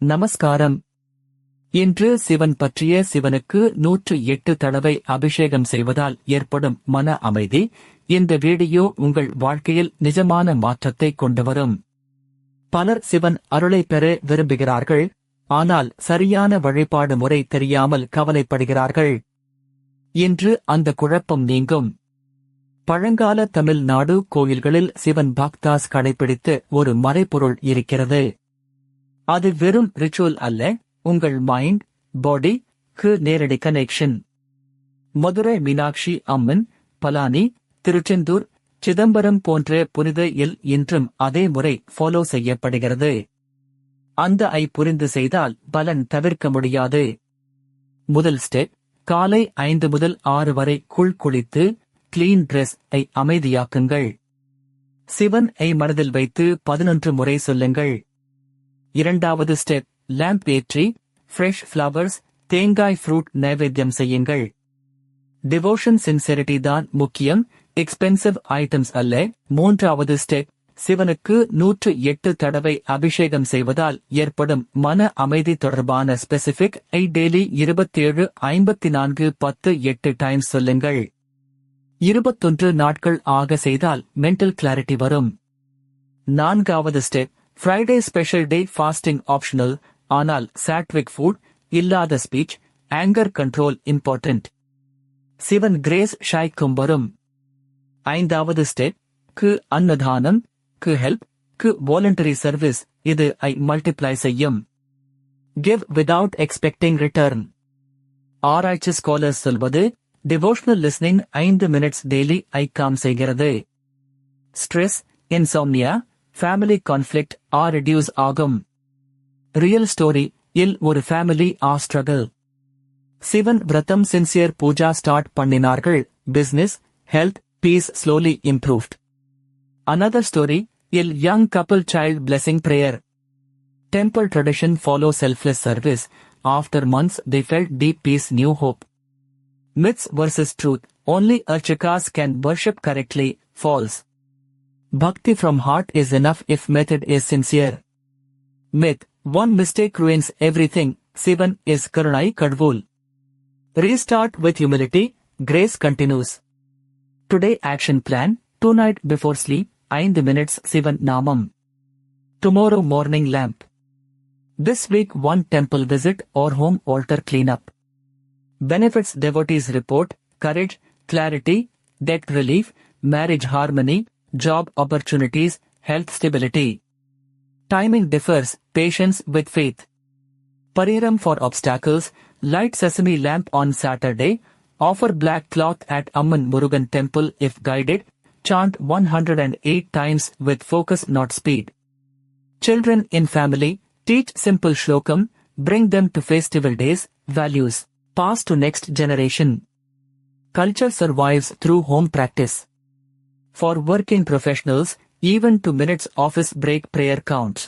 நமஸ்காரம். இன்று சிவன் பற்றிய சிவனுக்கு 108 தடவை அபிஷேகம் செய்வதால் ஏற்படும் மன அமைதி. இந்த வீடியோ உங்கள் வாழ்க்கையில் நிஜமான மாற்றத்தை கொண்டுவரும். பலர் சிவன் அருளை பெற விரும்புகிறார்கள், ஆனால் சரியான வழிபாடு முறை தெரியாமல் கவலைப்படுகிறார்கள். இன்று அந்த குழப்பம் நீங்கும். பழங்கால தமிழ்நாடு கோயில்களில் சிவன் பக்தாஸ் கடைபிடித்த ஒரு மறைபொருள் இருக்கிறது. அது வெறும் ரிச்சுவல் அல்ல, உங்கள் மைண்ட், பாடி க்கு நேரடி கனெக்ஷன். மதுரை மீனாட்சி அம்மன், பலானி, திருச்செந்தூர், சிதம்பரம் போன்ற புனித இன்றும் அதே முறை ஃபாலோ செய்யப்படுகிறது. அந்த புரிந்து செய்தால் பலன் தவிர்க்க முடியாது. முதல் ஸ்டெப், காலை 5 முதல் 6 வரை குளித்து கிளீன் டிரெஸ் அமைதியாக்குங்கள். சிவன் மனதில் வைத்து 11 முறை சொல்லுங்கள். இரண்டாவது ஸ்டெப், லேம்ப் ஏற்றி ஃப்ரெஷ் ஃப்ளவர்ஸ், தேங்காய் ஃப்ரூட் நைவேத்தியம் செய்யுங்கள். டிவோஷன் சின்சியரிட்டி தான் முக்கியம், எக்ஸ்பென்சிவ் ஐட்டம்ஸ் அல்ல. மூன்றாவது ஸ்டெப், சிவனுக்கு 108 தடவை அபிஷேகம் செய்வதால் ஏற்படும் மன அமைதி தொடர்பான ஸ்பெசிபிக் டெய்லி 27-54-10-8 டைம்ஸ் சொல்லுங்கள். 21 நாட்கள் ஆக செய்தால் மென்டல் கிளாரிட்டி வரும். நான்காவது step, Friday special day fasting optional, ஆனால் சாட்விக் ஃபுட் இல்லாத speech, anger control important. Sivan grace ஷாய்க்கும் வரும். ஐந்தாவது ஸ்டெப், அன்னதானம், ஹெல்ப், வாலண்டரி சர்வீஸ், இது மல்டிப்ளை செய்யும். Give without expecting return. ஆராய்ச்சி ஸ்காலர்ஸ் சொல்வது, devotional listening 5 minutes daily calm செய்கிறது. Stress, insomnia, family conflict reduce ஆகும். ரியல் ஸ்டோரி இல் ஒரு ஃபேமிலி ஸ்ட்ரகிள். சிவன் விரதம் சின்சியர் பூஜா ஸ்டார்ட் பண்ணினார்கள். Business, health, peace slowly improved. Another story will young couple child blessing prayer. Temple tradition follow selfless service. After months they felt deep peace, new hope. Myths versus truth, only archakas can worship correctly, false. Bhakti from heart is enough if method is sincere. Myth, one mistake ruins everything, Sivan is Karunai Kadvul. Restart with humility, grace continues. Today action plan, tonight before sleep, 5 minutes Sivan Namam. Tomorrow morning lamp. This week 1 temple visit or home altar cleanup. Benefits devotees report, courage, clarity, debt relief, marriage harmony, job opportunities, health stability. Timing differs, patience with faith. Pariharam for obstacles, light sesame lamp on Saturday, offer black cloth at Amman Murugan temple if guided, chant 108 times with focus not speed. Children in family, teach simple shlokam, bring them to festival days, values, pass to next generation. Culture survives through home practice. For working professionals, even 2 minutes office break prayer counts.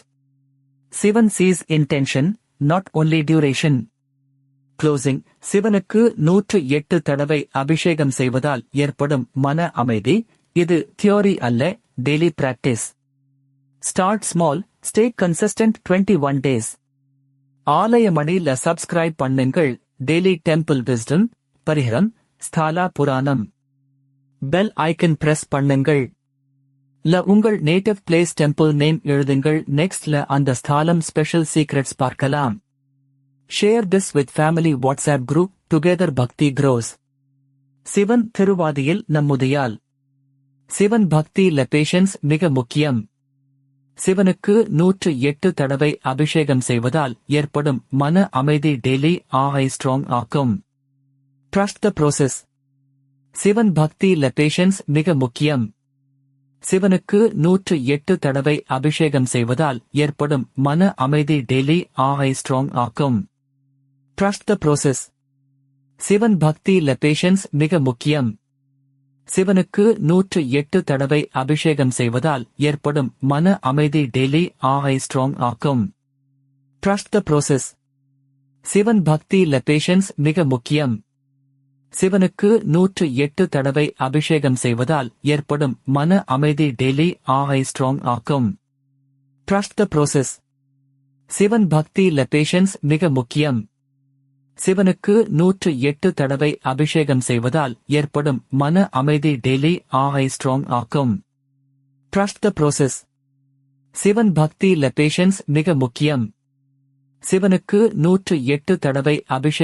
Sivan sees intention, not only duration. Closing, சிவனுக்கு 108 தடவை அபிஷேகம் செய்வதால் ஏற்படும் மன அமைதி. இது theory அல்ல, daily practice. Start small, stay consistent 21 days. ஆலயமணில சப்ஸ்கிரைப் பண்ணுங்கள். டெய்லி டெம்பிள் விஸ்டம், பரிஹரம், ஸ்தாலா புராணம். பெல் ஐக்கன் பிரஸ் பண்ணுங்கள். உங்கள் நேட்டிவ் பிளேஸ் டெம்பிள் நேம் எழுதுங்கள். நெக்ஸ்ட்ல அந்த ஸ்தாலம் ஸ்பெஷல் சீக்ரெட்ஸ் பார்க்கலாம். Share this with family WhatsApp group. Together bhakti grows. Sivan திருவாதியில் நம்முதியால். சிவன் பக்தியில பேஷன்ஸ் மிக முக்கியம். சிவனுக்கு 108 தடவை அபிஷேகம் செய்வதால் ஏற்படும் மன அமைதி டெய்லி ஸ்ட்ராங் ஆக்கும். Trust the process. சிவன் பக்தியில பேஷன்ஸ் மிக முக்கியம். சிவனுக்கு 108 தடவை அபிஷேகம் செய்வதால் ஏற்படும் மன அமைதி டெய்லி ஸ்ட்ராங் ஆக்கும். Trust the process. சிவன் பக்தியில பேஷன்ஸ் மிக முக்கியம். சிவனுக்கு 108 தடவை அபிஷேகம் செய்வதால் ஏற்படும் மன அமைதி டெய்லி ஸ்ட்ராங் ஆக்கும். Trust the process. சிவன் பக்தியில பேஷன்ஸ் மிக முக்கியம். சிவனுக்கு 108 தடவை அபிஷேகம் செய்வதால் ஏற்படும் மன அமைதி டெய்லி ஸ்ட்ராங் ஆக்கும். Trust the process. சிவன் பக்தியில பேஷன்ஸ் மிக முக்கியம். சிவனுக்கு 108 தடவை அபிஷேகம் செய்வதால் ஏற்படும் மன அமைதி டெய்லி ஆயை ஸ்ட்ராங் ஆக்கும். Trust the process. சிவன் பக்தியில பேஷன்ஸ் மிக முக்கியம். சிவனுக்கு 108 தடவை அபிஷேகம்